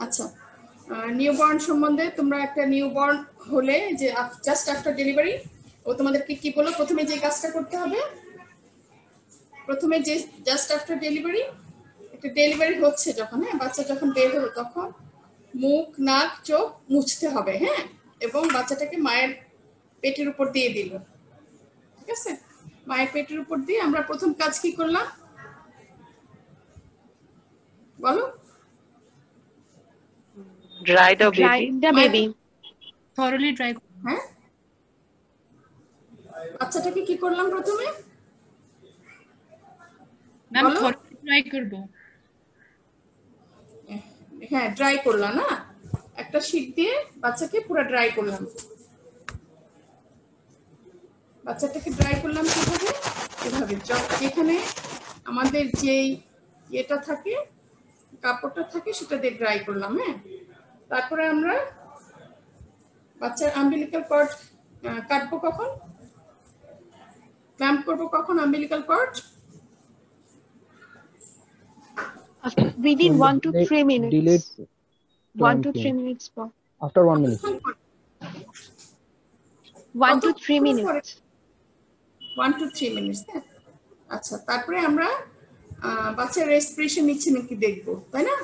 আচ্ছা, নিউবর্ন সম্বন্ধে তোমরা একটা নিউবর্ন হলে যে জাস্ট আফটার ডেলিভারি ও তোমাদেরকে কি বলো, প্রথমে যে কাজটা করতে হবে, প্রথমে যে জাস্ট আফটার ডেলিভারি, একটা ডেলিভারি হচ্ছে যখন, হ্যাঁ, বাচ্চা যখন বের হলো তখন মুখ নাক চোখ মুছতে হবে, হ্যাঁ, এবং বাচ্চাটাকে মায়ের পেটের উপর দিয়ে দিল, ঠিক আছে? মায়ের পেটের উপর দিয়ে আমরা প্রথম কাজ কি করলাম বলো? Dry the baby. Thoroughly dry. হ্যাঁ, বাচ্চাটাকে কি করলাম প্রথমে? ম্যাম thoroughly dry করব। হ্যাঁ, ড্রাই করলাম না, একটা শীট দিয়ে বাচ্চাকে পুরো ড্রাই করলাম। বাচ্চাটাকে ড্রাই করলাম কিভাবে? এভাবে, যেখানে আমাদের যেই এটা থাকে, কাপড়টা থাকে, সেটা দিয়ে ড্রাই করলাম, হ্যাঁ। তারপরে আমরা বাচ্চার আম্বিলিক্যাল কর্ড কাটবো কখন, ক্ল্যাম্প করবো কখন umbilical cord? Within 1 to 3 minutes. Delayed 1 to 3 minutes. After 1 minute. 1 to 3 minutes. 1 to 3 minutes, হ্যাঁ। আচ্ছা, তারপরে আমরা বাচ্চার রেসপিরেশন নিচ্ছে নাকি দেখবো, তাই না?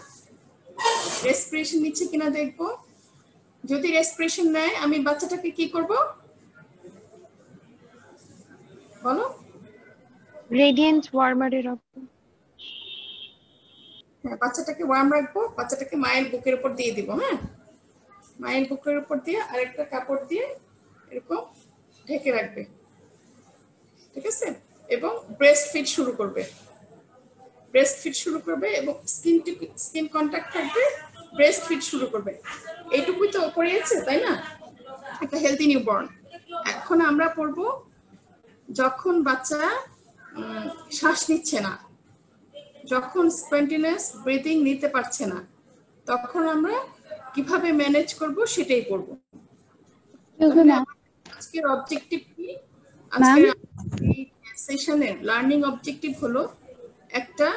রেসপিরেশন নিচ্ছে কিনা দেখবো। যদি রেসপিরেশন নেয়, আমি বাচ্চাটাকে কি করব বলো? Radiant warmer এ রাখবো। হ্যাঁ, বাচ্চাটাকে ওয়ার্ম রাখবো, বাচ্চাটাকে মায়ের বুকের উপর দিয়ে দিব, হ্যাঁ, মায়ের বুকের উপর দিয়ে আরেকটা কাপড় দিয়ে এরকম ঢেকে রাখবে, ঠিক আছে? এবং ব্রেস্ট ফিড শুরু করবে, ব্রেস্ট ফিড শুরু করবে এবং স্কিন টু স্কিন কন্টাক্ট থাকবে, ব্রেস্ট ফিড শুরু করবে। এইটুকুই তো করিয়েছে, তাই না? একটা হেলদি নিউবর্ন। এখন আমরা পড়ব যখন বাচ্চা শ্বাস নিচ্ছে না, যখন স্পন্টেনিয়াস ব্রিদিং নিতে পারছে না, তখন আমরা কিভাবে ম্যানেজ করব সেটাই পড়ব। আজকের অবজেক্টিভ কি? আজকের এই সেশনের লার্নিং অবজেক্টিভ হলো একটা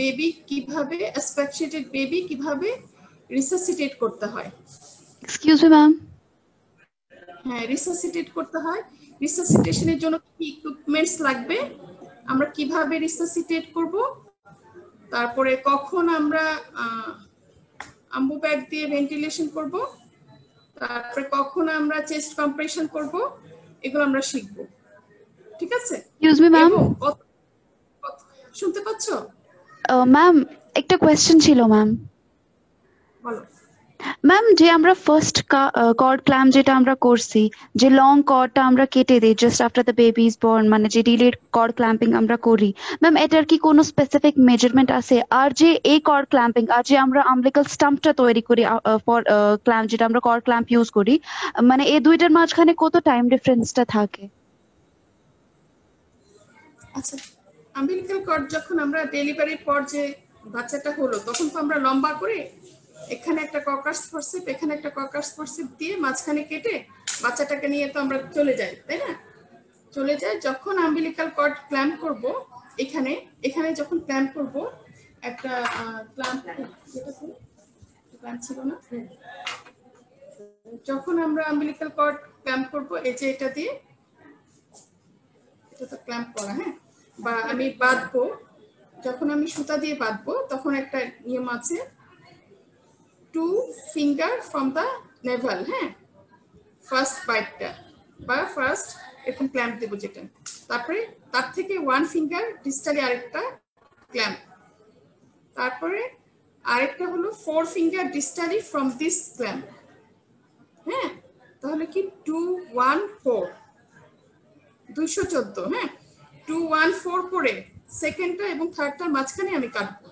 বেবি কিভাবে, অ্যাসফিক্সিয়েটেড বেবি কিভাবে রিসাসিটেট করতে হয়। Excuse me ma'am. হ্যাঁ, রিসাসিটেট করতে হয়। রিসাসিটেশনের জন্য কি ইকুইপমেন্টস লাগবে, আমরা কিভাবে রিসাসিটেট করব, তারপরে কখন আমরা আম্বু ব্যাগ দিয়ে ভেন্টিলেশন করব, তারপরে কখন আমরা চেস্ট কম্প্রেশন করব, এগুলো আমরা শিখব, ঠিক আছে? Excuse me ma'am. শুনতে পাচ্ছো? ম্যাম, একটা কোয়েশ্চেন ছিল ম্যাম। বলো ম্যাম, যে আমরা ফার্স্ট কর্ড ক্ল্যাম্প যেটা আমরা করছি, যে লং কর্ডটা আমরা কেটে দিই just after the baby is born, মানে যে ডিলেড কর্ড ক্ল্যাম্পিং আমরা করি, ম্যাম এটার কি কোনো স্পেসিফিক মেজারমেন্ট আছে? আর যে এই কর্ড ক্ল্যাম্পিং আর যে আমরা আমবিলিক্যাল স্টাম্পটা তৈরি করি ফর ক্ল্যাম্প, যেটা আমরা কর্ড ক্ল্যাম্প ইউজ করি, মানে এই দুইটার মাঝখানে কত টাইম ডিফারেন্সটা থাকে? আচ্ছা, আম্বিলিক্যাল কর্ড যখন আমরা ডেলিভারির পর যে বাচ্চাটা হলো, তখন তো আমরা লম্বা করে এখানে একটা ককার্স ফরসেপ, এখানে একটা ককার্স ফরসেপ দিয়ে মাঝখানে কেটে বাচ্চাটাকে নিয়ে তো আমরা চলে যাই, তাই না? চলে যায়। যখন আম্বিলিক্যাল কর্ড ক্ল্যাম্প করব, এখানে এখানে যখন ক্ল্যাম্প করব, একটা ক্ল্যাম্প ছিল না, যখন আমরা আম্বিলিক্যাল কর্ড ক্ল্যাম্প করব, এই যে এটা দিয়ে, এটা তো ক্ল্যাম্প করা, হ্যাঁ, বা আমি বাঁধবো, যখন আমি সুতা দিয়ে বাঁধবো তখন একটা নিয়ম আছে, 2 ফিঙ্গার ফ্রম দ্য নেভাল, হ্যাঁ, ফার্স্ট বাইটটা বা ফার্স্ট এরকম ক্ল্যাম্প দেবো যেটা, তারপরে তার থেকে 1 ফিঙ্গার ডিস্টালি আরেকটা ক্ল্যাম্প, তারপরে আরেকটা হলো 4 ফিঙ্গার ডিস্টালি ফ্রম দিস ক্ল্যাম্প, হ্যাঁ, তাহলে কি 2 1 4 214, হ্যাঁ, 2 1 4 করে সেকেন্ডটা এবং থার্ডটার মাঝখানে আমি কাটবো।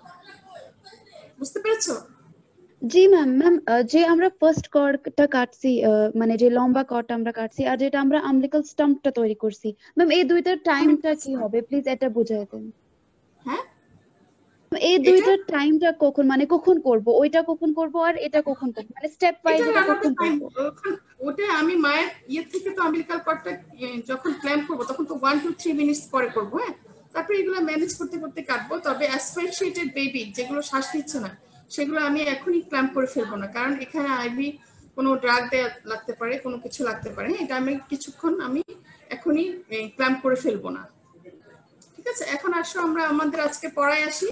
বুঝতে পেরেছো? জি ম্যাম। ম্যাম, যে আমরা ফার্স্ট কর্ডটা কাটছি, মানে যে লম্বা কর্ডটা আমরা কাটছি, আর যেটা আমরা আমবিলিক্যাল স্টাম্পটা তৈরি করছি, ম্যাম এই দুইটার টাইমটা কি হবে প্লিজ এটা বুঝাই দেন। হ্যাঁ, এই দুইটার টাইমটা কখন, মানে কখন করব, ওইটা কখন করব আর এটা কখন করব, মানে স্টেপ ওয়াইজ এটা কখন করব? ওটা আমি মায়ের থেকে তো আম্বিলিক্যাল কর্ডটা যখন ক্ল্যাম্প করব তখন তো 1 to 3 মিনিটস পরে করব, হ্যাঁ, তারপরে এগুলো ম্যানেজ করতে করতে কাটবো। তবে অ্যাসফিক্সিয়েটেড বেবি যেগুলো শ্বাস নিচ্ছে না, সেগুলো আমি এখনই ক্ল্যাম্প করে ফেলবো না, কারণ এখানে আইভি কোনো ড্রাগ দেওয়া লাগতে পারে, কোনো কিছু লাগতে পারে। এটা আমি কিছুক্ষণ আমি এখনই ক্ল্যাম্প করে ফেলবো না। ঠিক আছে, এখন আসো আমরা আমাদের আজকে পড়ায় আসি।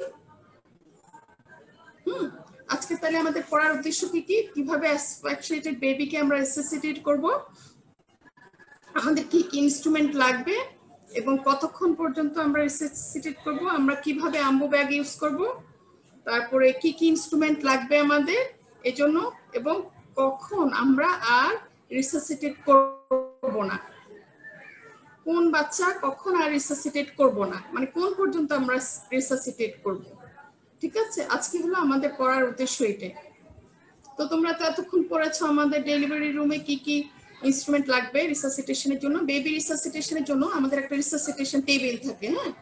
আজকে তাহলে আমাদের পড়ার উদ্দেশ্য কি, কিভাবে অ্যাসফিক্সিয়েটেড বেবিকে আমরা রিসাসিটেট করব, আমাদের কি কি ইনস্ট্রুমেন্ট লাগবে এবং কতক্ষণ পর্যন্ত আমরা রিসাসিটেট করব, আমরা কিভাবে আম্বু ব্যাগ ইউজ করব, তারপরে কি কি ইনস্ট্রুমেন্ট লাগবে আমাদের এজন্য, এবং কখন আমরা আর রিসাসিটেট করব না, কোন বাচ্চা কখন আর রিসাসিটেট করব না, মানে কোন পর্যন্ত আমরা রিসাসিটেট করব। ঠিক আছে, আজকে হলো আমাদের পড়ার উদ্দেশ্য এটাই। তো তোমরা তো এতক্ষণ পড়েছো আমাদের ডেলিভারি রুমে কি কি ইনস্ট্রুমেন্ট লাগবে রিসাসিটেশনের জন্য। বেবি রিসাসিটেশনের জন্য আমাদের একটা রিসাসিটেশন টেবিল থাকে। হ্যাঁ,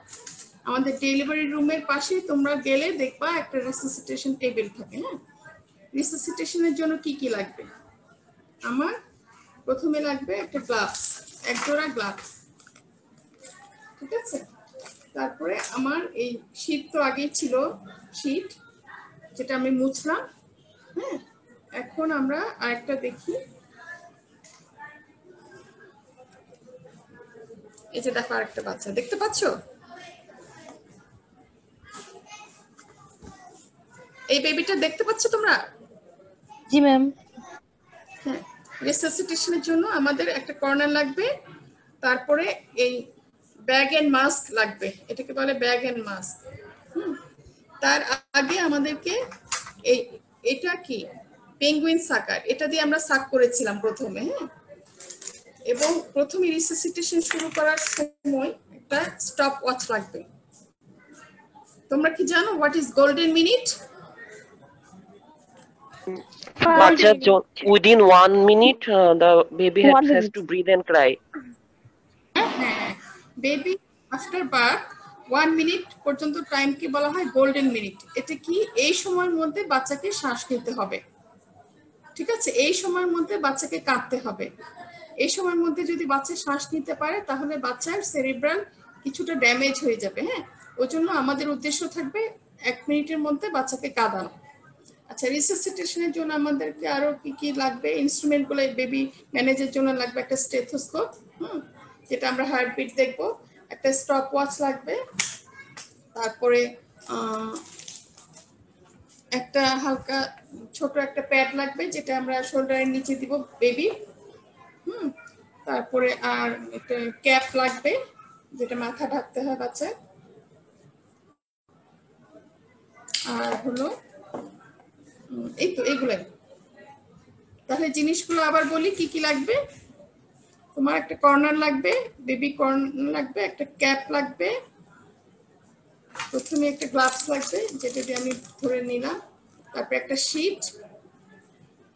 আমাদের ডেলিভারি রুমের পাশে তোমরা গেলে দেখবা একটা রিসাসিটেশন টেবিল থাকে। হ্যাঁ, রিসাসিটেশনের জন্য কি কি লাগবে, আমার প্রথমে লাগবে একটা গ্লাভস, এক জোড়া গ্লাভস। ঠিক আছে, তারপরে আমার এই শীট তো আগেই ছিল, শীট যেটা আমি মুছলাম। হ্যাঁ, এখন আমরা আরেকটা দেখি। এই যে দেখো আরেকটা বাচ্চা, দেখতে পাচ্ছ? এই বেবিটা দেখতে পাচ্ছ তোমরা? জি ম্যাম। হ্যাঁ, রিসাসিটেশনের জন্য আমাদের একটা কর্নার লাগবে, তারপরে এই ব্যাগ এন্ড মাস্ক লাগবে, এটাকে বলে ব্যাগ এন্ড মাস্ক। তার আগে আমাদেরকে এটা কি পেঙ্গুইন সাকার, এটা দিয়ে আমরা সাক করেছিলাম প্রথমে। হ্যাঁ, এবং প্রথমে রিসাসিটেশন শুরু করার সময় একটা স্টপ ওয়াচ লাগবে। তোমরা কি জানো what is golden minute? Within 1 minute, the baby has to breathe and cry. Baby after birth 1 minute পর্যন্ত টাইমকে বলা হয় গোল্ডেন মিনিট। এটা কি, এই সময়ের মধ্যে বাচ্চাকে শ্বাস নিতে হবে। ঠিক আছে, এই সময়ের মধ্যে বাচ্চাকে কাঁদতে হবে। এই সময়ের মধ্যে যদি বাচ্চা শ্বাস নিতে পারে তাহলে বাচ্চার সেরিব্রাল কিছুটা ড্যামেজ হয়ে যাবে। হ্যাঁ, ওই জন্য আমাদের উদ্দেশ্য থাকবে 1 মিনিটের মধ্যে বাচ্চাকে কাঁদানো। আচ্ছা, রিসাসিটেশনের জন্য আমাদেরকে আরো কি কি লাগবে, ইনস্ট্রুমেন্ট গুলো বেবি ম্যানেজের জন্য লাগবে একটা স্টেথোস্কোপ, যেটা আমরা হার্টবিট দেখবো, একটা স্টপ ওয়াচ লাগবে, তারপরে একটা হালকা ছোট একটা প্যাড লাগবে যেটা আমরা শোল্ডারের নিচে দিব বেবি। তারপরে আর একটা ক্যাপ লাগবে যেটা মাথা ঢাকতে হয় বাচ্চার। আর হলো এই তো এইগুলাই। তাহলে জিনিসগুলো আবার বলি কি কি লাগবে। তোমার একটা কর্নার লাগবে, বেবি কর্নার লাগবে, একটা ক্যাপ লাগবে, প্রথমে একটা গ্লাভস লাগবে যেটা দিয়ে আমি ধরে নিলাম, তারপরে একটা শীট,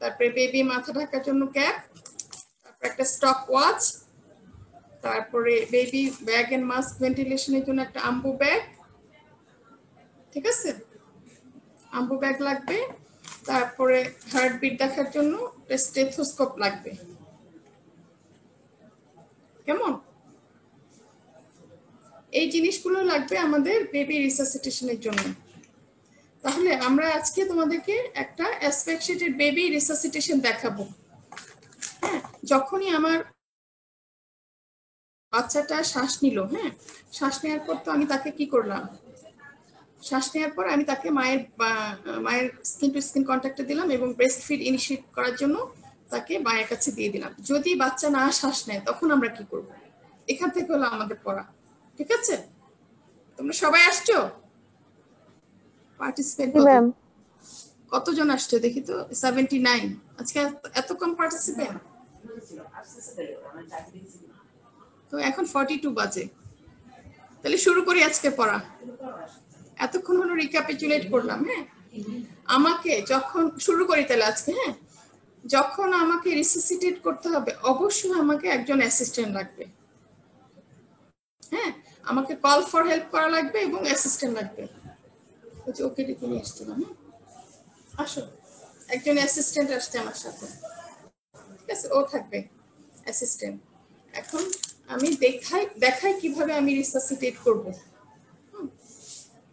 তারপরে বেবি মাথা ঢাকার জন্য ক্যাপ, তারপরে একটা স্টপ ওয়াচ, তারপরে বেবি ব্যাগ এন্ড মাস্ক ভেন্টিলেশনের জন্য একটা আম্বু ব্যাগ। ঠিক আছে, আম্বু ব্যাগ লাগবে, তারপরে হার্টবিট দেখার জন্য একটা স্টেথোস্কোপ লাগবে। কেমন? এই জিনিসগুলো লাগবে আমাদের বেবি রিসাসিটেশনের জন্য। তাহলে আমরা আজকে তোমাদেরকে একটা অ্যাসফিক্সিয়েটেড বেবি রিসাসিটেশন দেখাবো। হ্যাঁ, যখনই আমার বাচ্চাটা শ্বাস নিল, হ্যাঁ, শ্বাস নেওয়ার পর তো আমি তাকে কি করলাম, শ্বাস নেওয়ার পর আমি তাকে মায়ের স্কিন টু স্কিন কন্ট্যাক্টে দিলাম এবং ব্রেস্ট ফিড ইনিশিয়েট করার জন্য তাকে মায়ের কাছে দিয়ে দিলাম। যদি বাচ্চা না শ্বাস নেয় তখন আমরা কি করব, এখান থেকে হলো আমাদের পড়া। ঠিক আছে, তোমরা সবাই আসছো? পার্টিসিপেন্ট কতজন আসছো দেখি তো? 79। আজকে এত কম পার্টিসিপেন্ট? তো এখন 42 বাজে। তাহলে শুরু করি আজকে পড়া। এতক্ষণ হলো রিক্যাপিচুলেট করলাম। হ্যাঁ, আমাকে যখন শুরু করি তাহলে আজকে, হ্যাঁ, যখন আমাকে রিসাসিটেট করতে হবে অবশ্যই আমাকে একজন অ্যাসিস্ট্যান্ট লাগবে। হ্যাঁ, আমাকে কল ফর হেল্প করা লাগবে এবং অ্যাসিস্ট্যান্ট লাগবে। ওকে ডেকে নিয়ে আসছিলাম। হ্যাঁ, আসো, একজন অ্যাসিস্ট্যান্ট আসছে আমার সাথে। ঠিক আছে, ও থাকবে অ্যাসিস্ট্যান্ট। এখন আমি দেখাই কিভাবে আমি রিসাসিটেট করব।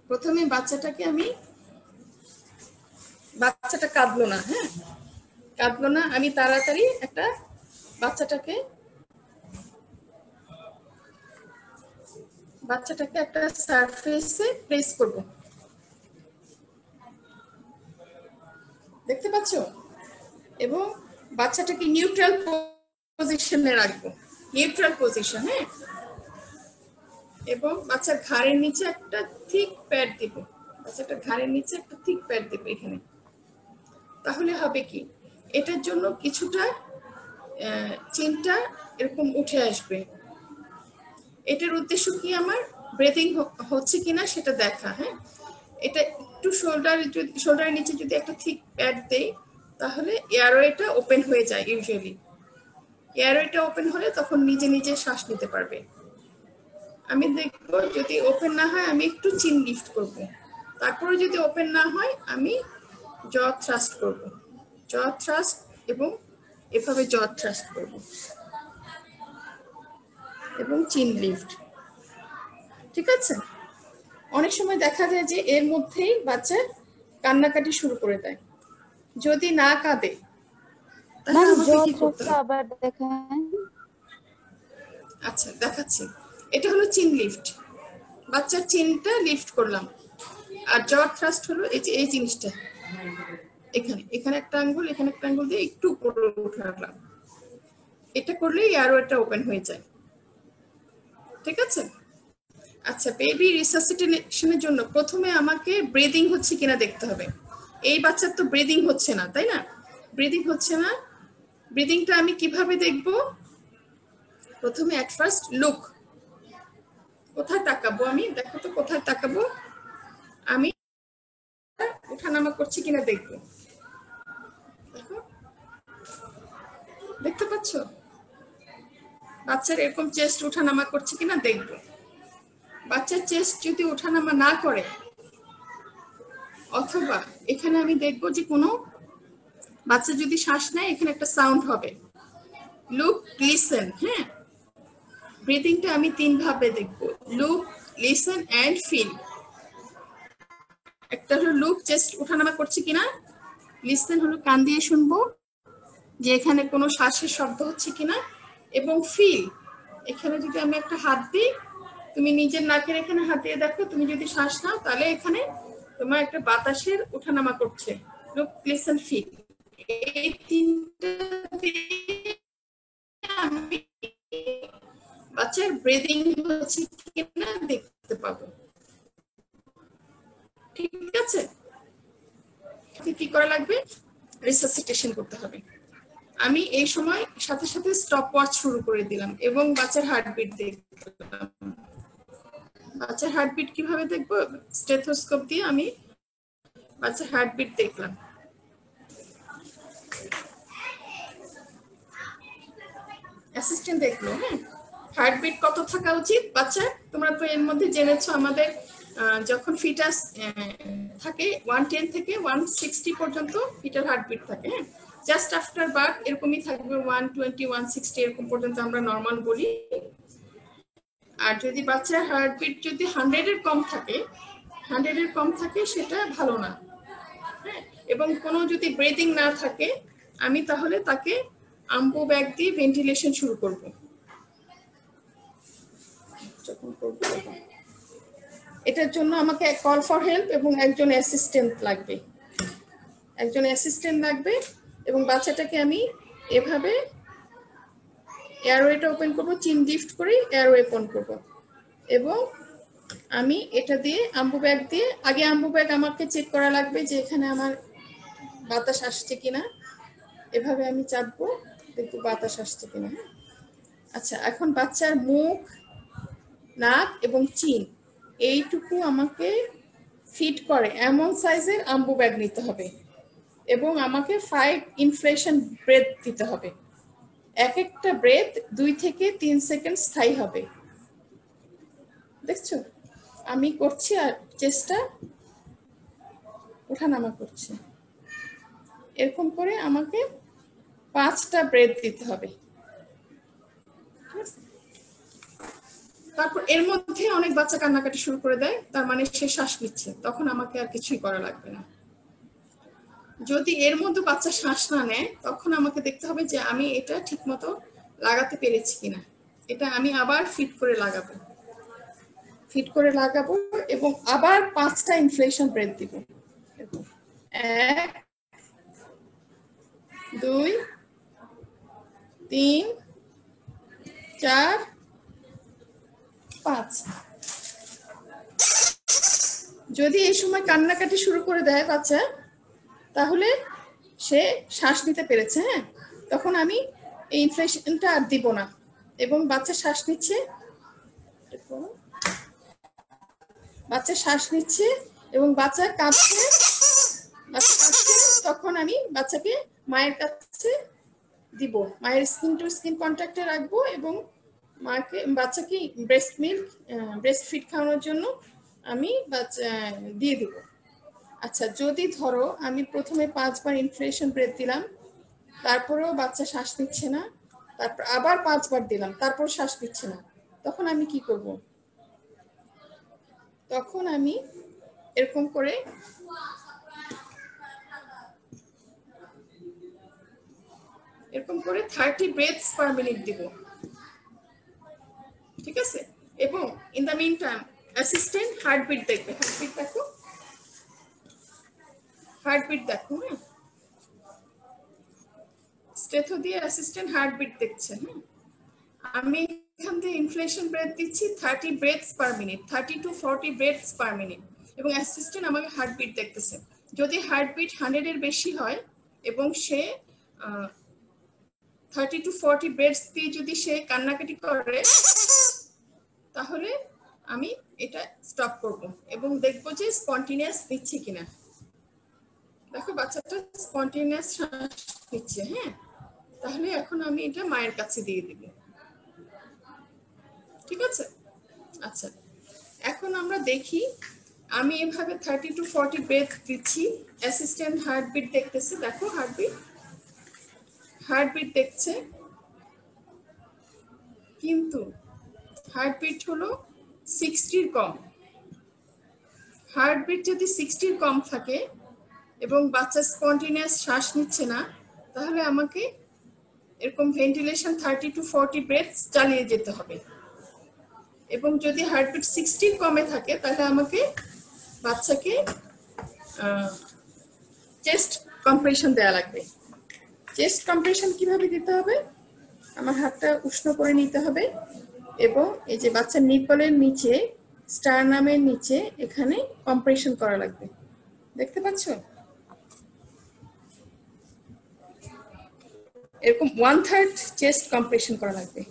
প্রথমে বাচ্চাটাকে আমি বাচ্চাটা কাঁদলো না, হ্যাঁ কাঁদলো না, আমি তাড়াতাড়ি একটা বাচ্চাটাকে একটা সারফেসে প্লেস করব। দেখতে পাচ্ছ? এবং বাচ্চাটাকে নিউট্রাল পজিশনে রাখবো, নিউট্রাল পজিশন, হ্যাঁ। এবং বাচ্চার ঘাড়ের নিচে একটা থিক প্যাড দিব, বাচ্চাটার ঘাড়ের নিচে একটা থিক প্যাড দিব এখানে। তাহলে হবে কি, এটার জন্য কিছুটা চিনটা এরকম উঠে আসবে। এটার উদ্দেশ্য কি, আমার ব্রেথিং হচ্ছে কিনা সেটা দেখা, হ্যাঁ। এটা একটু শোল্ডারের নিচে যদি একটা থিক প্যাড দেই তাহলে এয়ারওয়েটা ওপেন হয়ে যায়। ইউজুয়ালি এয়ারওয়েটা ওপেন হলে তখন নিজে নিজে শ্বাস নিতে পারবে। আমি দেখবো যদি ওপেন না হয় আমি একটু চিন লিফট করব, তারপরে যদি ওপেন না হয় আমি জ থ্রাস্ট করব, জ থ্রাস্ট এবং এভাবে জ থ্রাস্ট করব এবং চিন লিফট। ঠিক আছে? অনেক সময় দেখা যায় যে এর মধ্যেই বাচ্চা কান্নাকাটি শুরু করে দেয়। যদি না কাঁদে তাহলে আমাকে কি করতে হবে? আবার দেখেন। আচ্ছা দেখাচ্ছি। এটা হলো চিন লিফট, বাচ্চার চিনটা লিফট করলাম। আর জ থ্রাস্ট হলো এই যে এই জিনিসটা, এখানে একটা আঙ্গুল, এখানে একটা আঙ্গুল দিয়ে একটু উপরে উঠালাম। এটা করলেই এয়ারওয়েটা ওপেন হয়ে যায়। ঠিক আছে? আচ্ছা, বেবি রিসাসিটেশনের জন্য প্রথমে আমাকে ব্রিদিং হচ্ছে কিনা দেখতে হবে। এই বাচ্চার তো ব্রিদিং হচ্ছে না, তাই না? ব্রিদিং হচ্ছে না। ব্রিদিংটা আমি কিভাবে দেখব? প্রথমে এট ফার্স্ট লুক, কোথায় তাকাবো আমি, দেখো তো কোথায় তাকাবো। আমি ওঠানামা করছি কিনা দেখবো। দেখো, দেখতে পাচ্ছ বাচ্চার এরকম চেস্ট ওঠানামা করছে কিনা দেখবো। বাচ্চার চেস্ট যদি ওঠানামা না করে, অথবা এখানে আমি দেখবো যে কোনো বাচ্চা যদি শ্বাস নেয় এখানে একটা সাউন্ড হবে, লুক, লিসেন, হ্যাঁ। ব্রিদিংটা আমি 3 ভাবে দেখবো, লুক, লিসেন এন্ড ফিল। একটা হলো লুক, চেস্ট ওঠানামা করছে কিনা। লিসেন হলো কান দিয়ে শুনবো যে এখানে কোনো শ্বাসের শব্দ হচ্ছে কিনা। এবং ফিল, এখানে যদি আমি একটা হাত দিই, তুমি নিজের নাকের এখানে হাত দিয়ে দেখো, তুমি যদি শ্বাস নাও তাহলে এখানে তোমার একটা বাতাসের ওঠানামা করছে। লুক, লিসেন, ফিল, এই 3টা আমি বাচ্চার ব্রিদিং হচ্ছে কিনা দেখতে পাবো। ঠিক আছে? কি করা লাগবে? রিসাসিটেশন করতে হবে। আমি এই সময় সাথে সাথে স্টপ ওয়াচ শুরু করে দিলাম এবং বাচ্চার হার্টবিট দেখলাম। বাচ্চার হার্টবিট কিভাবে দেখবো? স্টেথোস্কোপ দিয়ে আমি বাচ্চার হার্টবিট দেখলাম। অ্যাসিস্ট্যান্ট দেখলো, হ্যাঁ। হার্টবিট কত থাকা উচিত বাচ্চার? তোমরা তো এর মধ্যে জেনেছো আমাদের যখন ফিটাস থাকে 110 থেকে 160 পর্যন্ত ফিটাল হার্টবিট থাকে, হ্যাঁ। জাস্ট আফটার বার্থ এরকমই থাকবে 120 160 এরকম পর্যন্ত আমরা নর্মাল বলি। আর যদি বাচ্চার হার্টবিট যদি 100 এর কম থাকে, 100 এর কম থাকে সেটা ভালো না, হ্যাঁ। এবং কোনো যদি ব্রিদিং না থাকে আমি তাহলে তাকে আম্বু ব্যাগ দিয়ে ভেন্টিলেশন শুরু করব। এটার জন্য আমাকে কল ফর হেল্প এবং একজন অ্যাসিস্ট্যান্ট লাগবে, এবং বাচ্চাটাকে আমি এভাবে এয়ারওয়েটা ওপেন করব, চিন লিফট করে এয়ারওয়ে ওপেন করব। এবং আমি এটা দিয়ে আম্বু ব্যাগ দিয়ে, আগে আম্বু ব্যাগ আমাকে চেক করা লাগবে যে এখানে আমার বাতাস আসছে কিনা। এভাবে আমি চাপবো, দেখবো বাতাস আসছে কিনা। আচ্ছা, এখন বাচ্চার মুখ, নাক এবং চিন এইটুকু আমাকে ফিট করে এমন সাইজের আম্বু ব্যাগ নিতে হবে এবং আমাকে 5 ইনফ্লেশন ব্রেথ দিতে হবে। এক একটা ব্রেথ 2 থেকে 3 সেকেন্ড স্থায়ী হবে। দেখছো আমি করছি আর চেষ্টা ওঠানামা করছি। এরকম করে আমাকে 5টা ব্রেথ দিতে হবে। তারপর এর মধ্যে অনেক বাচ্চা কান্নাকাটি শুরু করে দেয়, তার মানে সে শ্বাস নিচ্ছে, তখন আমাকে আর কিছুই করা লাগবে না। যদি এর মধ্যে বাচ্চা শ্বাস না নেয় তখন আমাকে দেখতে হবে যে আমি এটা ঠিকমতো লাগাতে পেরেছি কিনা। এটা আমি আবার ফিট করে লাগাবো এবং আবার 5টা ইনফ্লেশন ব্রেথ দিব। 1 2 3 4 5। যদি এই সময় কান্নাকাটি শুরু করে দেয় বাচ্চা, তাহলে সে শ্বাস নিতে পেরেছে। হ্যাঁ, তখন আমি এই ইনফ্লেশনটা আর দিব না এবং বাচ্চা শ্বাস নিচ্ছে এবং বাচ্চা কাঁদছে, তখন আমি বাচ্চাকে মায়ের কাছে দিব, মায়ের স্কিন টু স্কিন কন্ট্যাক্টে রাখবো এবং বাচ্চাকে ব্রেস্ট ফিড খাওয়ানোর জন্য আমি দিয়ে দিব। আচ্ছা, যদি ধরো আমি প্রথমে 5 বার ইনফ্লেশন ব্রেথ দিলাম, তারপরেও বাচ্চা শ্বাস নিচ্ছে না, তারপর আবার 5 বার দিলাম, তারপর শ্বাস নিচ্ছে না, তখন আমি কি করব? তখন আমি এরকম করে এরকম করে 30 ব্রেথস পার মিনিট দিব। ঠিক আছে? এবং in the mean time assistant heartbeat দেখবে। হার্টবিট দেখো। হ্যাঁ, স্টেথো দিয়ে অ্যাসিস্ট্যান্ট হার্টবিট দেখছে। হ্যাঁ, আমি এখান থেকে ইনফ্লেশন ব্রেথ দিচ্ছি 30 breaths per minute, 30 to 40 breaths per minute, এবং অ্যাসিস্ট্যান্ট আমাকে হার্টবিট দেখতেছে। যদি হার্টবিট 100 এর বেশি হয় এবং সে 30 to 40 ব্রেথস দিয়ে যদি সে কান্নাকাটি করে, তাহলে আমি এটা স্টপ করব এবং দেখব যে স্পন্টেনিয়াস নিচ্ছে কিনা। দেখো বাচ্চাটা স্পন্টেনিয়াস শ্বাস নিচ্ছে। হ্যাঁ, তাহলে এখন আমি এটা মায়ের কাছে দিয়ে দিব। ঠিক আছে? আচ্ছা, এখন আমরা দেখি, আমি এভাবে 30 to 40 ব্রেথ দিচ্ছি, অ্যাসিস্ট্যান্ট হার্টবিট দেখতেছে। দেখো হার্টবিট দেখছে, কিন্তু হার্টবিট হলো 60 কম। হার্টবিট যদি 60 কম থাকে এবং বাচ্চা স্পন্টেনিয়াস শ্বাস নিচ্ছে না, তাহলে আমাকে এরকম ভেন্টিলেশন 30 to 40 ব্রেথস চালিয়ে যেতে হবে। এবং যদি হার্টবিট 60 কমে থাকে, তাহলে আমাকে বাচ্চাকে চেস্ট কম্প্রেশন দেওয়া লাগবে। চেস্ট কম্প্রেশন কিভাবে দিতে হবে? আমার হাতটা উষ্ণ করে নিতে হবে এবং এই যে বাচ্চার নিপলের নিচে, স্টারনামের নিচে এখানে কম্প্রেশন করা লাগবে। দেখতে পাচ্ছ? এরকম 1/3 চেস্ট কম্প্রেশন করা লাগবে।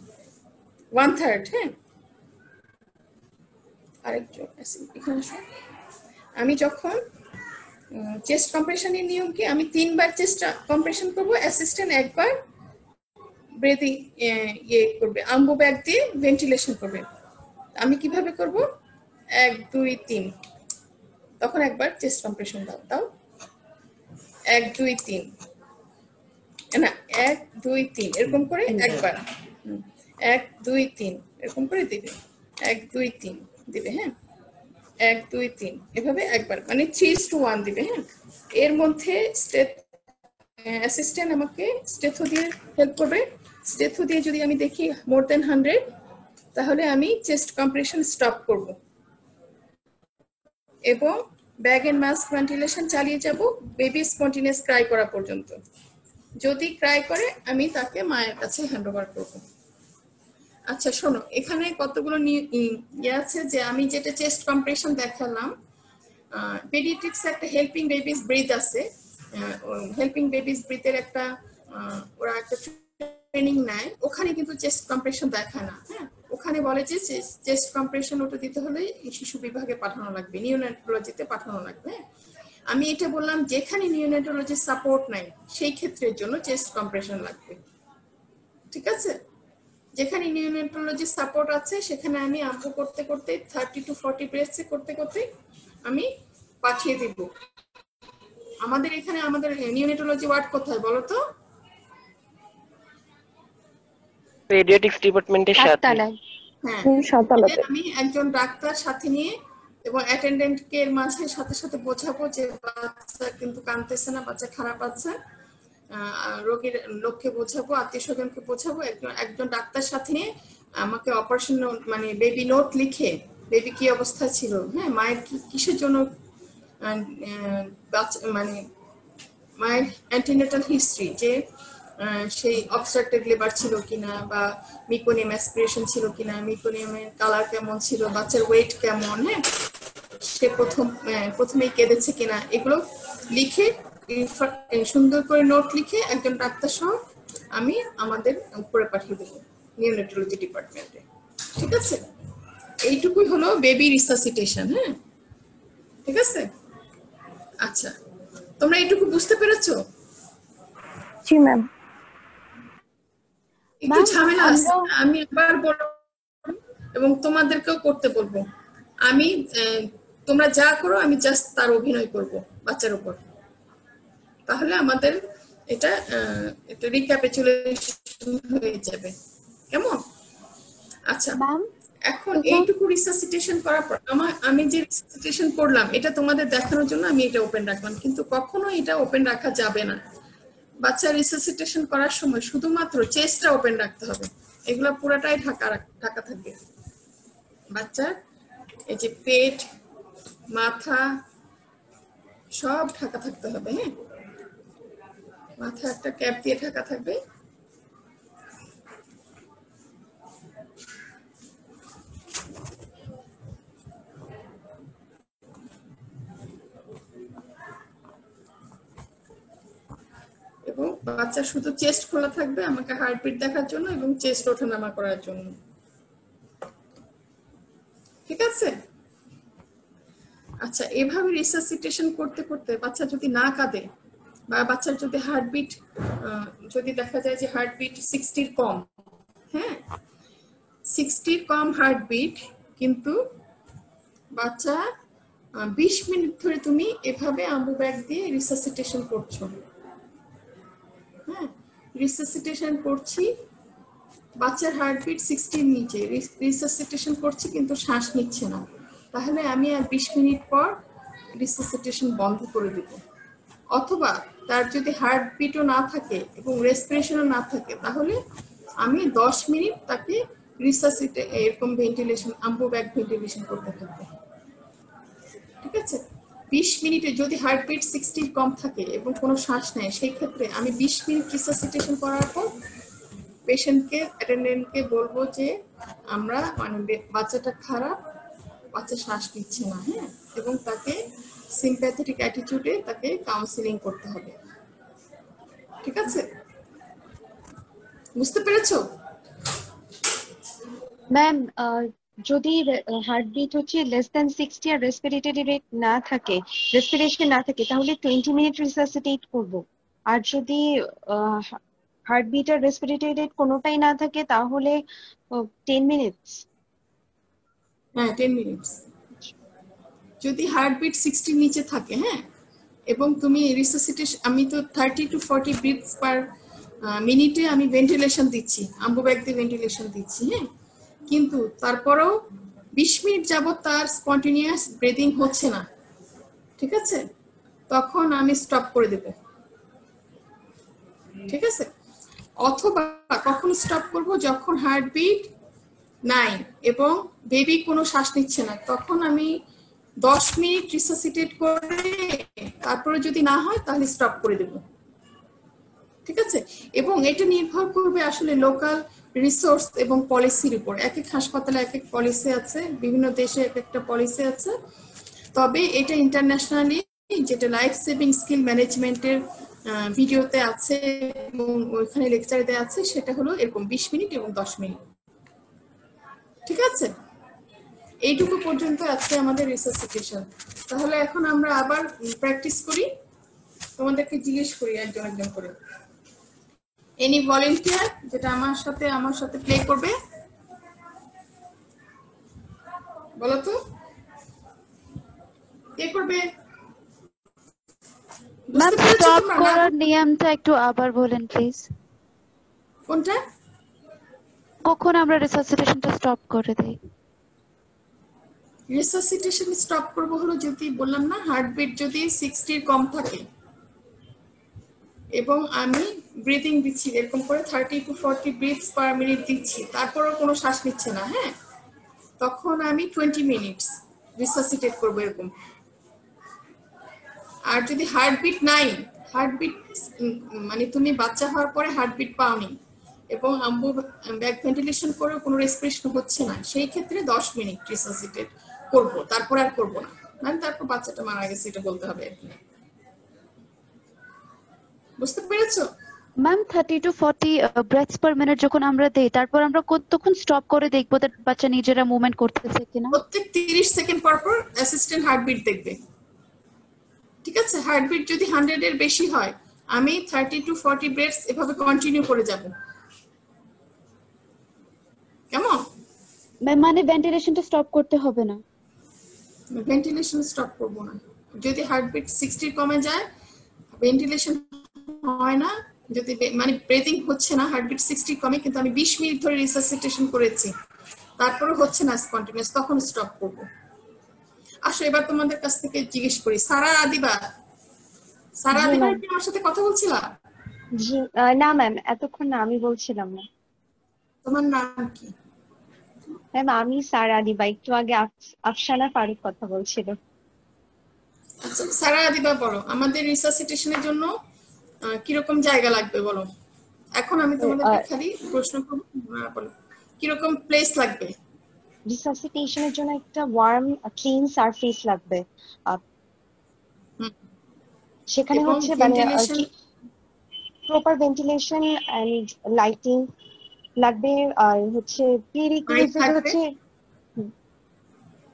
1/3। হ্যাঁ, আরেকজন এখানে আমি যখন চেস্ট কম্প্রেশনের নিয়ম কি, আমি 3 বার চেস্ট কম্প্রেশন করব, অ্যাসিস্ট্যান্ট 1 বার ব্রেথিং করবে, আম্বু ব্যাগ দিয়ে ভেন্টিলেশন করবে। আমি কিভাবে করব? 1 2 3, তখন একবার চেস্ট কম্প্রেশন দাও 1 2 3, না 1 2 3 এরকম করে একবার, 1 2 3 এরকম করে দিবে, 1 2 3 দিবে। হ্যাঁ, 1 2 3 এভাবে একবার, মানে 3:1 দিবে। হ্যাঁ, এর মধ্যে অ্যাসিস্ট্যান্ট আমাকে স্টেথো দিয়ে হেল্প করবে। স্টেথো দিয়ে যদি আমি দেখি মোর দেন 100, তাহলে আমি চেস্ট কম্প্রেশন স্টপ করব এবং ব্যাগ এন্ড মাস্ক ভেন্টিলেশন চালিয়ে যাব বেবি স্পন্টেনিয়াস ক্রাই করা পর্যন্ত। যদি ক্রাই করে, আমি তাকে মায়ের কাছে হ্যান্ড ওভার করব। আচ্ছা শোনো, এখানে কতগুলো ইয়ে আছে যে আমি যেটা চেস্ট কম্প্রেশন দেখালাম, পেডিয়াট্রিক্স একটা হেল্পিং বেবিস ব্রিথ আছে। হেল্পিং বেবিস ব্রিথের একটা ওরা একটা ট্রেনিং নেয়, ওখানে কিন্তু চেস্ট কম্প্রেশন দেখায় না। হ্যাঁ, ওখানে বলে যে চেস্ট কম্প্রেশন ওটা দিতে হলে শিশু বিভাগে পাঠানো লাগবে, নিওনেটোলজিতে পাঠানো লাগবে। আমি এটা বললাম যেখানে নিওনেটোলজি সাপোর্ট নাই সেই ক্ষেত্রের জন্য চেস্ট কম্প্রেশন লাগবে। ঠিক আছে? যেখানে নিওনেটোলজি সাপোর্ট আছে সেখানে আমি আম্বু করতে করতে 30 to 40 ব্রেথস করতে করতে আমি পাঠিয়ে দিব। আমাদের এখানে আমাদের নিওনেটোলজি ওয়ার্ড কোথায় বলো তো? পেডিয়াট্রিক্স ডিপার্টমেন্টের সাথে। সাততলায়। হ্যাঁ, সাততলাতে। আমি একজন ডাক্তার সাথে নিয়ে এবং অ্যাটেন্ডেন্টকে এর মাঝে সাথে সাথে বোঝাবো যে বাচ্চা কিন্তু কাঁদতেছে না, বাচ্চা খারাপ আছে। রোগীর লোককে বোঝাবো, আত্মীয় স্বজনকে বোঝাবো, একজন ডাক্তার সাথে নিয়ে আমাকে অপারেশন মানে বেবি নোট লিখে বেবি কি অবস্থা ছিল, হ্যাঁ, মায়ের কিসের জন্য মানে মায়ের অ্যান্টিনেটাল হিস্ট্রি, যে সেই অবস্ট্রাকটেড লেবার ছিল কিনা, বা মিকোনিয়াম অ্যাসপিরেশন ছিল কিনা, মিকোনিয়ামের কালার কেমন ছিল, বাচ্চার ওয়েট কেমন, হ্যাঁ, সে প্রথমেই কেঁদেছে কিনা, এগুলো লিখে সুন্দর করে নোট লিখে একজন ডাক্তার সহ আমি আমাদের উপরে পাঠিয়ে দেবো নিওনেটোলজি ডিপার্টমেন্টে। ঠিক আছে, এইটুকুই হলো বেবি রিসাসিটেশন। হ্যাঁ, ঠিক আছে। আচ্ছা, তোমরা এইটুকু বুঝতে পেরেছো? জি ম্যাম। একটু ঝামেলা আছে, আমি এবার বলবো এবং তোমাদেরকেও করতে বলবো। আমি তোমরা যা করো আমি জাস্ট তার অভিনয় করব বাচ্চার উপর, তাহলে আমাদের এটা একটা রিক্যাপিচুলেশন হয়ে যাবে। কেমন? আচ্ছা, এখন এইটুকু রিসাসিটেশন করার পর আমি যে রিসাসিটেশন করলাম এটা তোমাদের দেখানোর জন্য আমি এটা ওপেন রাখলাম, কিন্তু কখনো এটা ওপেন রাখা যাবে না। বাচ্চা রিসাসিটেশন করার সময় শুধুমাত্র চেস্টটা ওপেন রাখতে হবে, এগুলো পুরাটাই ঢাকা থাকবে। বাচ্চার এই যে পেট, মাথা সব ঢাকা থাকতে হবে। হ্যাঁ, মাথা একটা ক্যাপ দিয়ে ঢাকা থাকবে। এবং বাচ্চা শুধু চেস্ট খোলা থাকবে আমাকে হার্টবিট দেখার জন্য এবং চেস্ট ওঠানামা করার জন্য। ঠিক আছে? আচ্ছা, এভাবে রিসাসিটেশন করতে করতে বাচ্চা যদি না কাঁদে বা বাচ্চার যদি হার্টবিট যদি দেখা যায় যে হার্টবিট 60 কম, হ্যাঁ 60 কম হার্টবিট, কিন্তু বাচ্চা 20 মিনিট ধরে তুমি এভাবে আম্বু ব্যাগ দিয়ে রিসাসিটেশন করছো, হ্যাঁ রিসাসিটেশন করছি, বাচ্চার হার্টবিট 60 নিচে, রিসাসিটেশন করছি কিন্তু শ্বাস নিচ্ছে না, তাহলে আমি আর 20 মিনিট পর রিসাসিটেশন বন্ধ করে দেব। অথবা তার যদি হার্টবিটও না থাকে এবং রেসপিরেশনও না থাকে তাহলে আমি 10 মিনিট তাকে রিসাসিটে এরকম ভেন্টিলেশন আম্বু ব্যাগ ভেন্টিলেশন করতে থাকবো। ঠিক আছে, 20 মিনিটে যদি হার্টবিট 60 কম থাকে এবং কোনো শ্বাস নেয় সেই ক্ষেত্রে আমি 20 মিনিট রিসাসিটেশন করার পর পেশেন্টকে অ্যাটেন্ডেন্টকে বলবো যে আমরা মানে বাচ্চাটা খারাপ, বাচ্চা শ্বাস নিচ্ছে না, হ্যাঁ, এবং তাকে সিম্প্যাথেটিক অ্যাটিটিউডে তাকে কাউন্সিলিং করতে হবে। ঠিক আছে, বুঝতে পেরেছো? ম্যাম, যদি হার্টবিট হচ্ছে লেস দ্যান 60 আর রেসপিরেটরি রেট না থাকে, রেসপিরেশন না থাকে, তাহলে 20 মিনিট রিসাসিটেট করব। আর যদি হার্টবিট আর রেসপিরেটরি রেট কোনোটাই না থাকে তাহলে 10 মিনিটস। হ্যাঁ 10 মিনিটস। যদি হার্টবিট 60 নিচে থাকে, হ্যাঁ, এবং তুমি রিসাসিটেশন, আমি তো 30 to 40 ব্রিথস পার মিনিটে আমি ভেন্টিলেশন দিচ্ছি, আম্বু ব্যাগ দিয়ে ভেন্টিলেশন দিচ্ছি, হ্যাঁ, কিন্তু তারপরেও 20 মিনিট যাবত তার স্পন্টেনিয়াস ব্রিদিং হচ্ছে না, ঠিক আছে, তখন আমি স্টপ করে দেব। ঠিক আছে, অথবা কখন স্টপ করব, যখন হার্টবিট নাই এবং বেবি কোনো শ্বাস নিচ্ছে না, তখন আমি 10 মিনিট রিসাসিটেট করে তারপরে যদি না হয় তাহলে স্টপ করে দেব। ঠিক আছে, এবং এটা নির্ভর করবে আসলে লোকাল রিসোর্স এবং পলিসির উপর। এক এক হাসপাতালে এক এক পলিসি আছে, বিভিন্ন দেশে এক একটা পলিসি আছে, তবে এটা ইন্টারন্যাশনালি যেটা লাইফ সেভিং স্কিল ম্যানেজমেন্টের ভিডিওতে আছে এবং ওইখানে লেকচারে দেওয়া আছে, সেটা হলো এরকম 20 মিনিট এবং 10 মিনিট। ঠিক আছে, এইটুকু পর্যন্ত আছে আমাদের রিসাসিটেশন। তাহলে এখন আমরা আবার প্র্যাকটিস করি, তোমাদেরকে জিজ্ঞেস করি একজন একজন করে। এনি ভলেন্টিয়ার যেটা আমার সাথে প্লে করবে, বলো তো কে করবে? ম্যাম স্টপ করার নিয়মটা একটু আবার বলেন প্লিজ। কোনটা? কখন আমরা রিসাসিটেশনটা স্টপ করে দেই? রিসাসিটেশন স্টপ করব হলো যদি বললাম না হার্টবিট যদি 60 এর কম থাকে এবং আমি ব্রিদিং দিচ্ছি এরকম করে 30 to 40 ব্রিথস পার মিনিট দিচ্ছি, তারপরও কোনো শ্বাস নিচ্ছে না, হ্যাঁ, তখন আমি 20 মিনিটস রিসাসিটেট করব এরকম। আর যদি হার্টবিট নাই, হার্টবিট মানে তুমি বাচ্চা হওয়ার পরে হার্টবিট পাওনি এবং আম্বু ব্যাক ভেন্টিলেশন করে কোনো রেসপিরেশন হচ্ছে না, সেই ক্ষেত্রে 10 মিনিট রিসাসিটেট করব, তারপর আর করব না, মানে তারপর বাচ্চাটা মারা গেছে এটা বলতে হবে। বুঝতে পেরেছো ma'am? 30 to 40 breaths per minute যখন আমরা দেই, তারপর আমরা কতক্ষণ স্টপ করে দেখবো that বাচ্চা নিজেরা মুভমেন্ট করতেছে কিনা? প্রত্যেক 30 সেকেন্ড পর পর অ্যাসিস্ট্যান্ট হার্টবিট দেখবে, ঠিক আছে? হার্টবিট যদি 100 এর বেশি হয় আমি 30 to 40 ব্রেথস এভাবে কন্টিনিউ করে যাব, কেমন? মানে ভেন্টিলেশনটা স্টপ করতে হবে না? ভেন্টিলেশন স্টপ করব না। যদি হার্টবিট 60 কমে যায়, ভেন্টিলেশন হয় না, যদি মানে ব্রিদিং হচ্ছে না, হার্টবিট 60 কমে কিন্তু আমি 20 মিনিট ধরে রিসাসিটেশন করেছি তারপরে হচ্ছে না কন্টিনিউয়াস, তখন স্টপ করব। আসো এবার তোমাদের কাছ থেকে জিজ্ঞেস করি, সারা আদিবা কি আমার সাথে কথা বলছিলা? জি না ম্যাম, এতক্ষণ না, আমি বলছিলাম না। তোমার নাম কি? ম্যাম আমি সারা আদিবা, একটু আগে আফসানা ফারুক কথা বলছিল। আচ্ছা সারা আদিবা বলো, আমাদের রিসাসিটেশনের জন্য কিরকম জায়গা লাগবে বলো। এখন আমি তোমাদেরকে খালি প্রশ্ন করব, বলো কিরকম প্লেস লাগবে। রিসাসিটেশনের জন্য একটা ওয়ার্ম ক্লিন সারফেস লাগবে, সেখানে হচ্ছে মানে প্রপার ভেন্টিলেশন এন্ড লাইটিং লাগবে, আর হচ্ছে প্রিরিকুইজিট হচ্ছে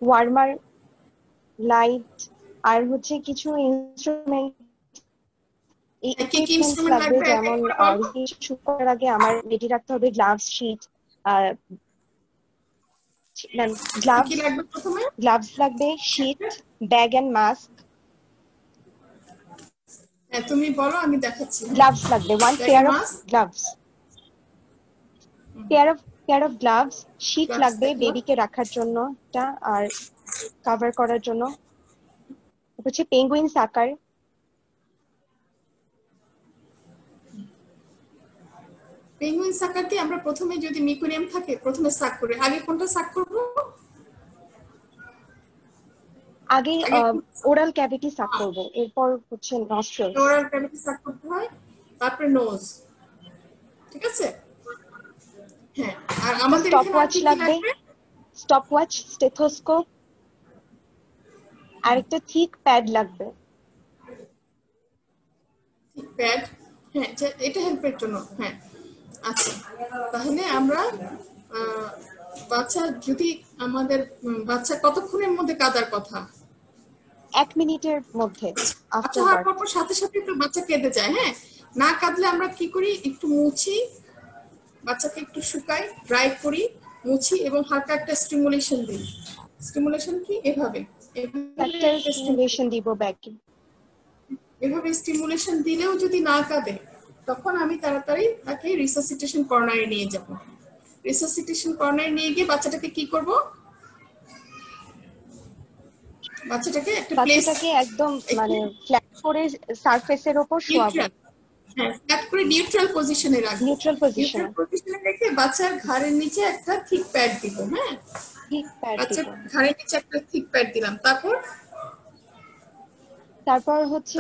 ওয়ার্মার, লাইট, আর হচ্ছে কিছু ইনস্ট্রুমেন্ট লাগবে, যেমন শুরু করার আগে আমার রেডি রাখতে হবে গ্লাভস, শিট, গ্লাভস লাগবে, শিট, ব্যাগ এন্ড মাস্ক। তুমি বলো আমি দেখাচ্ছি। গ্লাভস লাগবে, one pair of gloves, pair of gloves, sheet লাগবে বেবিকে রাখার জন্য এটা, আর কভার করার জন্য হচ্ছে পেঙ্গুইন আকার। পেঙ্গুইন সাকার দিয়ে আমরা প্রথমে যদি মিকুরিয়াম থাকে প্রথমে সাক করে, আগে কোনটা সাক করব? আগে ওরাল ক্যাভিটি সাক করব, এরপর হচ্ছে নস্ট্রিল। ওরাল ক্যাভিটি সাক করতে হয়, তারপরে নোজ, ঠিক আছে? হ্যাঁ, আর আমাদের স্টপওয়াচ লাগবে, স্টপওয়াচ, স্টেথোস্কোপ, আর একটা থিক প্যাড লাগবে। থিক প্যাড, হ্যাঁ এটা হেল্পের জন্য। হ্যাঁ আচ্ছা, তাহলে আমরা বাচ্চা যদি আমাদের বাচ্চা কতক্ষণের মধ্যে কাঁদার কথা? 1 মিনিটের মধ্যে। আচ্ছা, তারপর সাথে সাথে একটু বাচ্চা কেঁদে যায়, হ্যাঁ, না কাঁদলে আমরা কি করি, একটু মুছি, বাচ্চাকে একটু শুকাই, ড্রাই করি, মুছি এবং হালকা একটা স্টিমুলেশন দিই। স্টিমুলেশন কি এভাবে স্টিমুলেশন দিব ব্যাকে, এভাবে স্টিমুলেশন দিলেও যদি না কাঁদে তখন আমি তাড়াতাড়ি তাকে রিসাসিটেশন কর্নারে নিয়ে যাব। রিসাসিটেশন কর্নারে নিয়ে গিয়ে বাচ্চাটাকে কি করব, বাচ্চাটাকে একটা বাচ্চাটাকে একদম মানে ফ্ল্যাট করে সারফেসের উপর শোয়াবো। হ্যাঁ, ফ্ল্যাট করে নিউট্রাল পজিশনে রাখবো। নিউট্রাল পজিশনে রেখে বাচ্চার ঘাড়ের নিচে একটা থিক প্যাড দিব। হ্যাঁ, থিক প্যাড বাচ্চার ঘাড়ের নিচে একটা থিক প্যাড দিলাম। তারপর হচ্ছে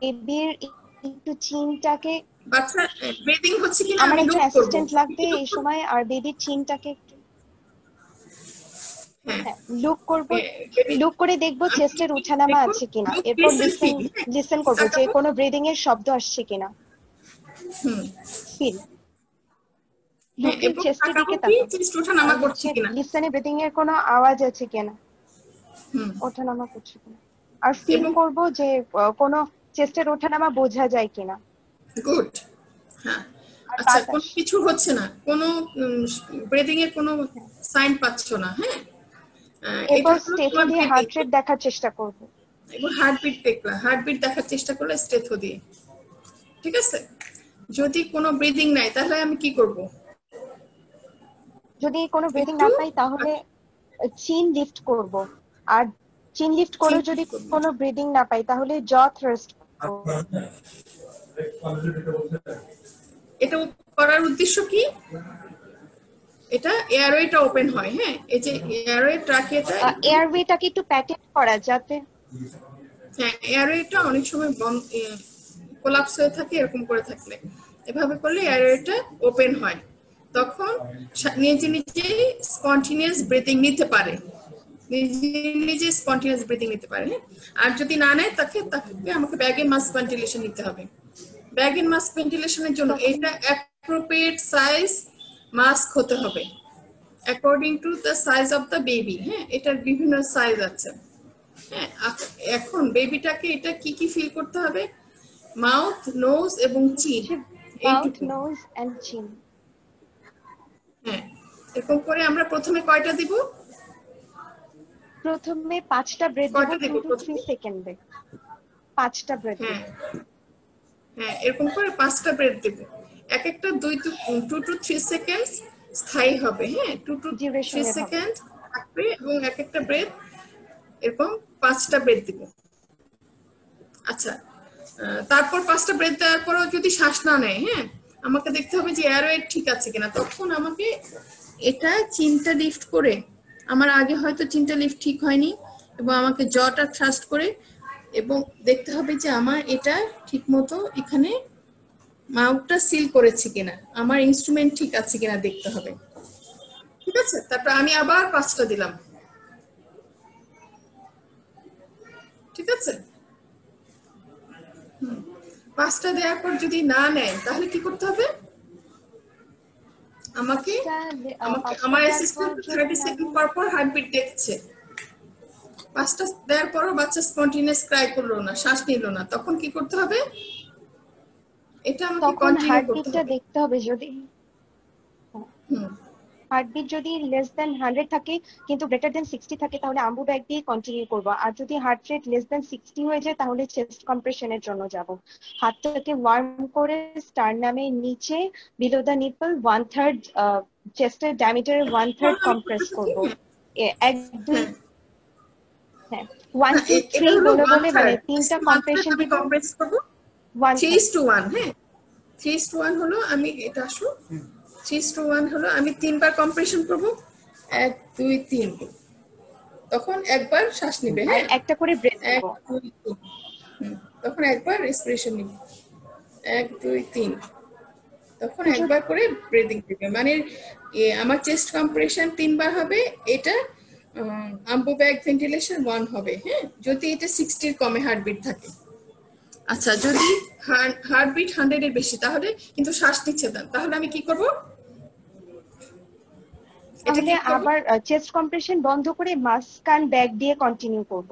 বেবির একটু চিনটাকে, বাচ্চা ব্রিদিং হচ্ছে কিনা আমার একটা অ্যাসিস্ট্যান্ট লাগবে এই সময়, আর বেবির চিনটাকে লুক করব, লুক করে দেখব চেস্টের ওঠানামা আছে কিনা, এরপর লিসেন করব যে কোনো ব্রিদিং এর শব্দ আসছে কিনা। ফিল লুকিং চেস্টের দিকে তাকাবো, চেস্ট ওঠানামা করছে কিনা, লিসেনে ব্রিদিং এর কোনো আওয়াজ আছে কিনা, ওঠানামা করছে কিনা, আর ফিল করব যে কোনো চেস্টের ওঠানামা বোঝা যায় কিনা। গুড। হ্যাঁ, আচ্ছা, কোনো কিছু হচ্ছে না, কোনো ব্রিদিং এর কোনো সাইন পাচ্ছ না, হ্যাঁ, এরপর স্টেথো দিয়ে হার্ট রেট দেখার চেষ্টা করব, এবং হার্টবিট দেখার চেষ্টা করলে স্টেথো দিয়ে, ঠিক আছে? যদি কোনো ব্রিদিং নাই তাহলে আমি কি করব? যদি কোনো ব্রিদিং না পাই তাহলে চিন লিফট করব, আর চিন লিফট করে যদি কোনো ব্রিদিং না পাই তাহলে জ থ্রাস্ট করব। এটা করার উদ্দেশ্য কি? এটা এয়ারওয়েটা ওপেন হয়। হ্যাঁ, এই যে এয়ারওয়ে ট্রাকিয়াটা, এয়ারওয়েটাকে একটু প্যাটেন্ট করা যাতে, হ্যাঁ এয়ারওয়েটা অনেক সময় বন্ধ কোলাপস হয়ে থাকে, এরকম করে থাকলে এভাবে করলে এয়ারওয়েটা ওপেন হয়, তখন নিজে নিজে স্পন্টিনিয়াস ব্রিথিং নিতে পারে, নিজে নিজে স্পন্টিনিয়াস ব্রিথিং নিতে পারে। আর যদি না নেয় তাকে আমাকে ব্যাগ এন্ড মাস্ক ভেন্টিলেশন নিতে হবে। ব্যাগ এন্ড মাস্ক ভেন্টিলেশনের জন্য এটা অ্যাপ্রোপ্রিয়েট সাইজ মাস্ক হতে হবে according to the size of the baby. হ্যাঁ, এটার বিভিন্ন সাইজ আছে। হ্যাঁ, এখন বেবিটাকে এটা কি কি ফিল করতে হবে? মাউথ, নোজ এবং চিন, মাউথ, নোজ এন্ড চিন। হ্যাঁ, এরকম করে আমরা প্রথমে কয়টা দিব? প্রথমে 5টা ব্রেথ দেব 2 to 3 সেকেন্ডে, 5টা ব্রেথ দেব। হ্যাঁ, এরকম করে 5টা ব্রেথ দেব। এক একটা 2 to 3 সেকেন্ড স্থায়ী হবে। হ্যাঁ, 2 to 3 সেকেন্ড থাকবে এবং এক একটা ব্রেথ এরকম 5টা ব্রেথ দিব। আচ্ছা, তারপর 5টা ব্রেথ দেওয়ার পরও যদি শ্বাস না নেয়, হ্যাঁ, আমাকে দেখতে হবে যে এয়ারওয়ে ঠিক আছে কিনা। তখন আমাকে এটা চিনটা লিফট করে, আমার আগে হয়তো চিনটা লিফট ঠিক হয়নি, এবং আমাকে জটা থ্রাস্ট করে এবং দেখতে হবে যে আমার এটা ঠিক মতো এখানে মাউথটা সিল করেছে কিনা, আমার ইনস্ট্রুমেন্ট ঠিক আছে কিনা দেখতে হবে। ঠিক আছে, তারপর আমি আবার 5টা দিলাম। ঠিক আছে, 5টা দেওয়ার পর যদি না নেয় তাহলে কি করতে হবে? আমাকে আমার অ্যাসিস্ট্যান্ট 30 সেকেন্ড পর পর হার্টবিট দেখছে। 5টা দেওয়ার পরও বাচ্চা স্পন্টিনিয়াস ক্রাই করলো না, শ্বাস নিল না, তখন কি করতে হবে? এটা আমাকে কন্টিনিউ করতে হবে। দেখতে হবে যদি হার্টবিট যদি লেস দ্যান 100 থাকে কিন্তু গ্রেটার দ্যান 60 থাকে তাহলে আম্বু ব্যাগ দিয়ে কন্টিনিউ করব। আর যদি হার্ট রেট লেস দ্যান 60 হয়ে যায় তাহলে চেস্ট কম্প্রেশনের জন্য যাব। হাতটাকে ওয়ার্ম করে স্টারনামের নিচে বিলো দ্য নিপল 1/3 চেস্টের ডায়ামিটারে 1/3 কম্প্রেস করব। 1 2 হ্যাঁ 1 2 3 বলে বলে মানে 3টা কম্প্রেশন দিব। কম্প্রেস করব 3:1। হ্যাঁ, 3:1 হলো, আমি এটা আসো 3:1 হলো, আমি 3বার কম্প্রেশন করব, 1 2 3, তখন একবার শ্বাস নিবে। হ্যাঁ, একটা করে ব্রেথ নেব, 1 2 3, তখন একবার রেসপিরেশন নিবে, 1 2 3, তখন একবার করে ব্রিদিং দিবে। মানে আমার চেস্ট কম্প্রেশন 3বার হবে, এটা আম্বু ব্যাগ ভেন্টিলেশন 1 হবে। হ্যাঁ, যদি এটা 60 এর কমে হার্টবিট থাকে। আচ্ছা, যদি হার্টবিট 100 এর বেশি তাহলে কিন্তু শ্বাস নিচ্ছে না, তাহলে আমি কি করব? তাহলে আবার চেস্ট কম্প্রেশন বন্ধ করে মাস্ক অ্যান্ড ব্যাগ দিয়ে কন্টিনিউ করব।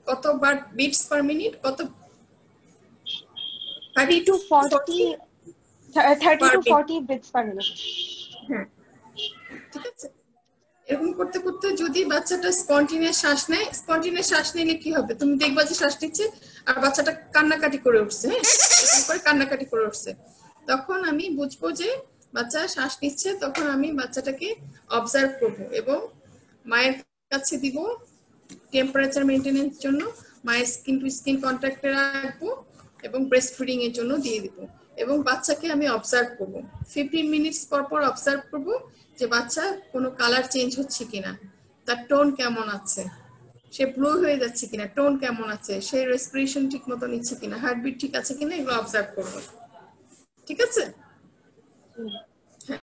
কতবার বিটস পার মিনিট? কত? 30 to 40 বিটস পার মিনিট। হ্যাঁ, ঠিক আছে। এরকম করতে করতে যদি বাচ্চাটা স্পন্টিনিয়াস শ্বাস নেয়, স্পন্টিনিয়াস শ্বাস নিলে কি হবে? তুমি দেখবা যে শ্বাস নিচ্ছে আর বাচ্চাটা কান্নাকাটি করে উঠছে। হ্যাঁ, এরকম করে কান্নাকাটি করে উঠছে, তখন আমি বুঝবো যে বাচ্চা শ্বাস নিচ্ছে। তখন আমি বাচ্চাটাকে অবজার্ভ করব এবং মায়ের কাছে দিব টেম্পারেচার মেনটেনেন্স জন্য, মায়ের স্কিন টু স্কিন কন্ট্যাক্টে রাখবো এবং ব্রেস্ট ফিডিং এর জন্য দিয়ে দিব। এবং বাচ্চাকে আমি অবজার্ভ করব 15 মিনিটস পর পর অবজার্ভ করব যে বাচ্চা কোনো কালার চেঞ্জ হচ্ছে কিনা, তার টোন কেমন আছে, সে ব্লু হয়ে যাচ্ছে কিনা, টোন কেমন আছে, সে রেসপিরেশন ঠিক মতো নিচ্ছে কিনা, হার্টবিট ঠিক আছে কিনা, এগুলো অবজার্ভ করব। ঠিক আছে?